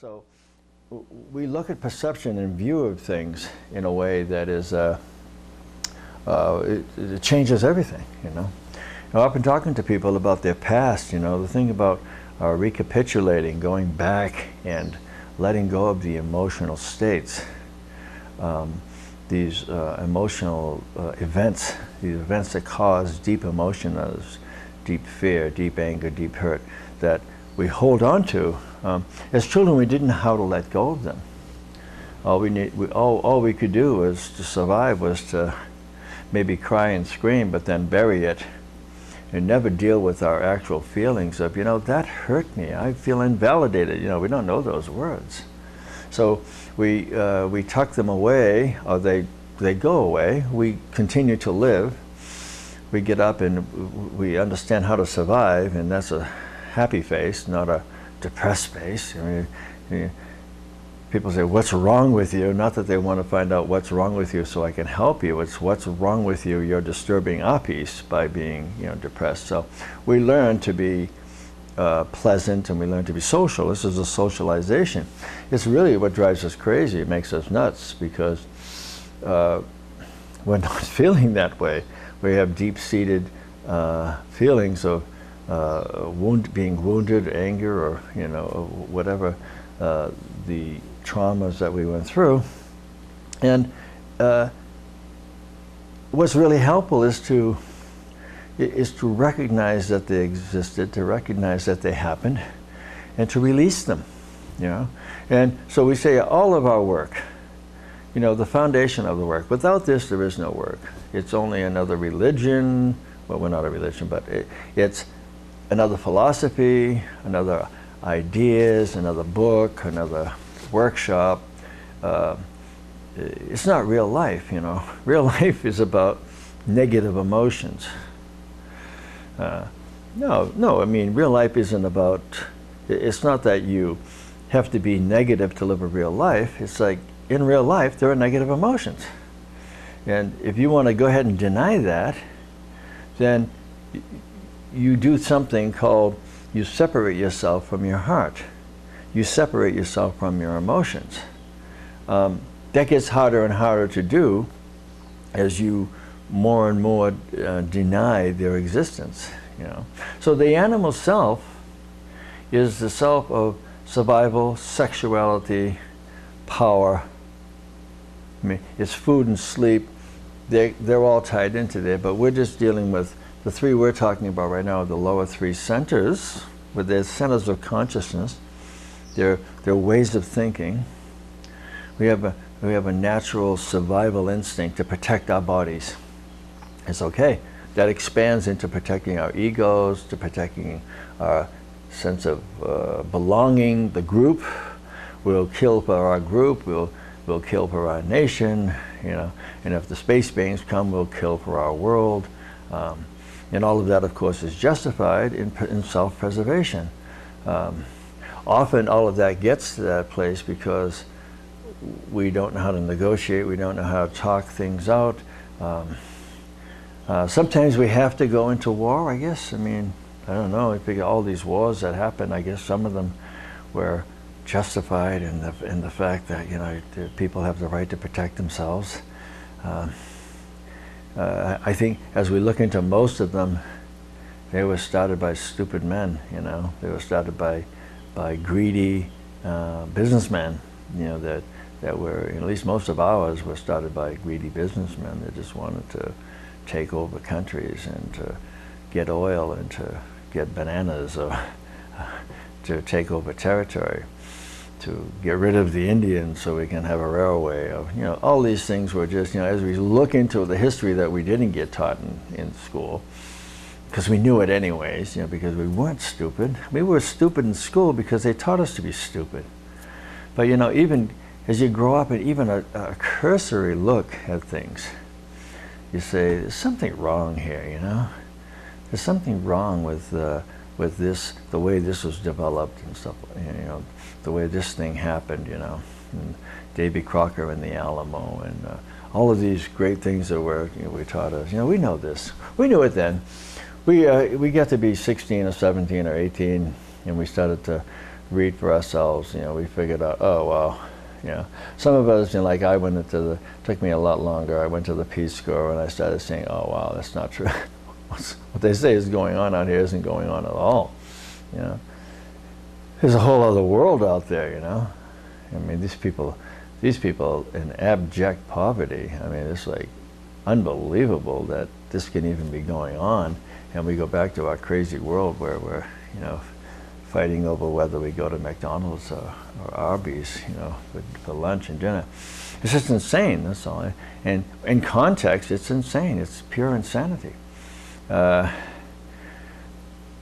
So we look at perception and view of things in a way that is, it changes everything, you know. Now, I've been talking to people about their past, you know, the thing about recapitulating, going back and letting go of the emotional states, these emotional events, these events that cause deep emotion, deep fear, deep anger, deep hurt, that we hold on to. As children, we didn't know how to let go of them. All we could do was to survive was to maybe cry and scream, but then bury it and never deal with our actual feelings of, you know, that hurt me. I feel invalidated. You know, we don't know those words. So we tuck them away, or they go away. We continue to live. We get up and we understand how to survive, and that's a happy face, not a depressed face. I mean, people say, what's wrong with you? Not that they want to find out what's wrong with you so I can help you. It's what's wrong with you. You're disturbing our peace by being, you know, depressed. So we learn to be pleasant, and we learn to be social. This is a socialization. It's really what drives us crazy. It makes us nuts because we're not feeling that way. We have deep-seated feelings of being wounded, anger, or, you know, whatever the traumas that we went through. And what's really helpful is to recognize that they existed, to recognize that they happened, and to release them, you know. And so we say all of our work, you know, the foundation of the work. Without this, there is no work. It's only another religion. Well, we're not a religion, but it's another philosophy, another ideas, another book, another workshop. It's not real life, you know. Real life is about negative emotions. No, I mean, real life isn't about, it's not that you have to be negative to live a real life. It's like, in real life, there are negative emotions. And if you want to go ahead and deny that, then you do something called, you separate yourself from your heart. You separate yourself from your emotions. That gets harder and harder to do as you more and more deny their existence, you know. So the animal self is the self of survival, sexuality, power. I mean, it's food and sleep. They're all tied into there, but we're just dealing with the three we're talking about right now, the lower three centers, with their centers of consciousness, their ways of thinking. We have a natural survival instinct to protect our bodies. It's okay. That expands into protecting our egos, to protecting our sense of belonging, the group. We'll kill for our group. We'll kill for our nation, you know. And if the space beings come, we'll kill for our world. And all of that, of course, is justified in self-preservation. Often all of that gets to that place because we don't know how to negotiate, we don't know how to talk things out. Sometimes we have to go into war, I guess. I mean, I don't know, I figure all these wars that happen, I guess some of them were justified in the fact that, you know, the people have the right to protect themselves. I think as we look into most of them, they were started by stupid men, you know. They were started by greedy businessmen, you know, that were, at least most of ours were started by greedy businessmen that just wanted to take over countries and to get oil and to get bananas, or to take over territory, to get rid of the Indians so we can have a railway. You know, all these things were just, you know, as we look into the history that we didn't get taught in school, because we knew it anyways, you know, because we weren't stupid. We were stupid in school because they taught us to be stupid. But, you know, even as you grow up and even a cursory look at things, you say, there's something wrong here, you know? There's something wrong with this, the way this was developed and stuff, you know, the way this thing happened, you know, and Davy Crocker and the Alamo, and all of these great things that were, you know, we taught us. You know, we know this. We knew it then. We got to be 16 or 17 or 18, and we started to read for ourselves. We figured out, oh, well, some of us, like I went took me a lot longer. I went to the Peace Corps and I started saying, oh, wow, that's not true. What they say is going on out here isn't going on at all. There's a whole other world out there, I mean, these people in abject poverty, I mean, it's like unbelievable that this can even be going on. And we go back to our crazy world where we're, fighting over whether we go to McDonald's or Arby's, for lunch and dinner. It's just insane, that's all. And in context, it's insane. It's pure insanity.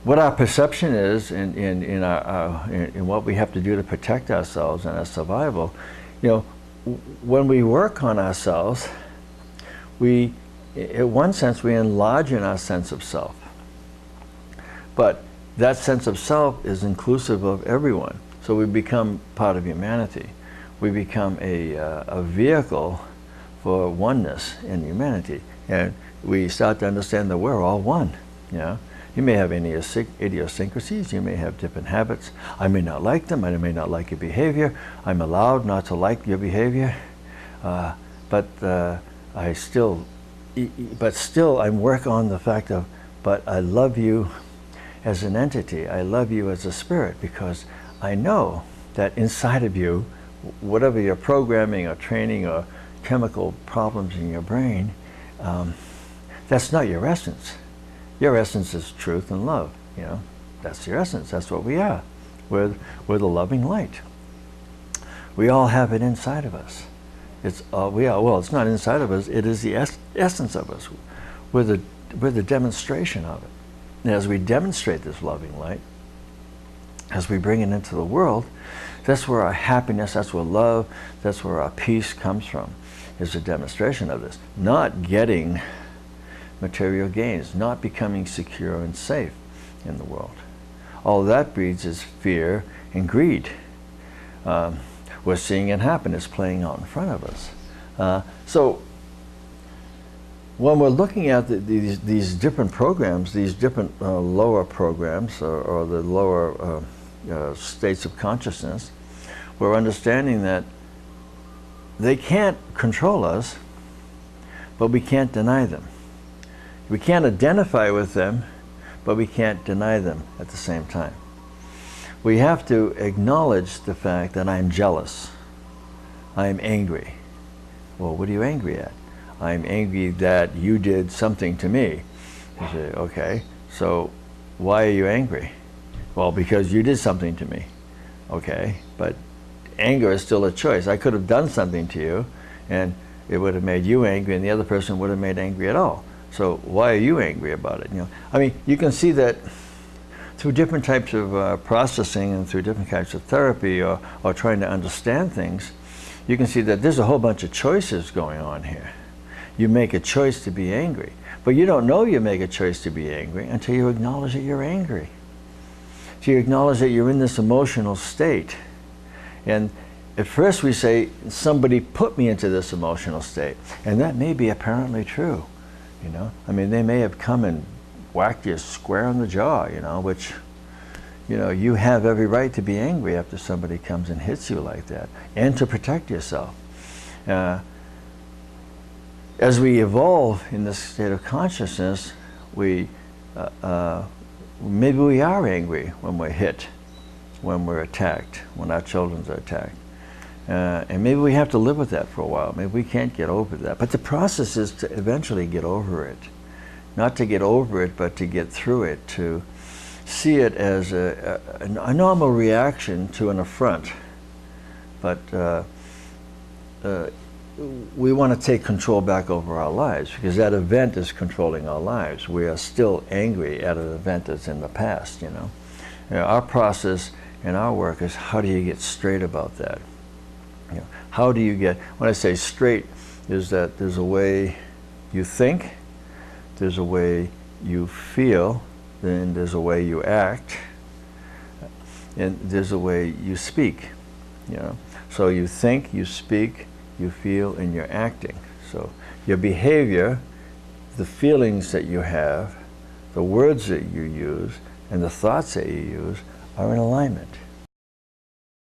What our perception is in what we have to do to protect ourselves and our survival, when we work on ourselves, in one sense, we enlarge in our sense of self. But that sense of self is inclusive of everyone. So we become part of humanity. We become a vehicle for oneness in humanity. And we start to understand that we're all one. You may have any idiosyncrasies, you may have different habits. I may not like them, I may not like your behavior. I'm allowed not to like your behavior. But still I'm working on the fact of, but I love you as an entity. I love you as a spirit, because I know that inside of you, whatever your programming or training or chemical problems in your brain, that's not your essence. Your essence is truth and love. That's your essence. That's what we are. We're the loving light. We all have it inside of us. It's not inside of us. It is the essence of us. We're the demonstration of it. And as we demonstrate this loving light, as we bring it into the world, that's where our happiness, that's where love, that's where our peace comes from, is a demonstration of this. Not getting material gains, not becoming secure and safe in the world. All that breeds is fear and greed. We're seeing it happen. It's playing out in front of us. So when we're looking at these different programs, these different lower programs or the lower states of consciousness, we're understanding that they can't control us, but we can't deny them. We can't identify with them, but we can't deny them at the same time. We have to acknowledge the fact that I'm jealous. I'm angry. Well, what are you angry at? I'm angry that you did something to me. You say, okay, so why are you angry? Well, because you did something to me. Okay, but anger is still a choice. I could have done something to you, and it would have made you angry, and the other person would have made angry at all. So why are you angry about it? I mean, you can see that through different types of processing and through different types of therapy or trying to understand things, you can see that there's a whole bunch of choices going on here. You make a choice to be angry, but you don't know you make a choice to be angry until you acknowledge that you're angry. So you acknowledge that you're in this emotional state. And at first we say, somebody put me into this emotional state. And that may be apparently true. I mean, they may have come and whacked you square in the jaw, which, you have every right to be angry after somebody comes and hits you like that, and to protect yourself. As we evolve in this state of consciousness, maybe we are angry when we're hit, when we're attacked, when our children are attacked. And maybe we have to live with that for a while. Maybe we can't get over that. But the process is to eventually get over it. Not to get over it, but to get through it, to see it as a normal reaction to an affront. But we want to take control back over our lives, because that event is controlling our lives. We are still angry at an event that's in the past, Our process and our work is, how do you get straight about that? How do you get, when I say straight, is that there's a way you think, there's a way you feel, then there's a way you act, and there's a way you speak. So you think, you speak, you feel, and you're acting. So your behavior, the feelings that you have, the words that you use, and the thoughts that you use are in alignment.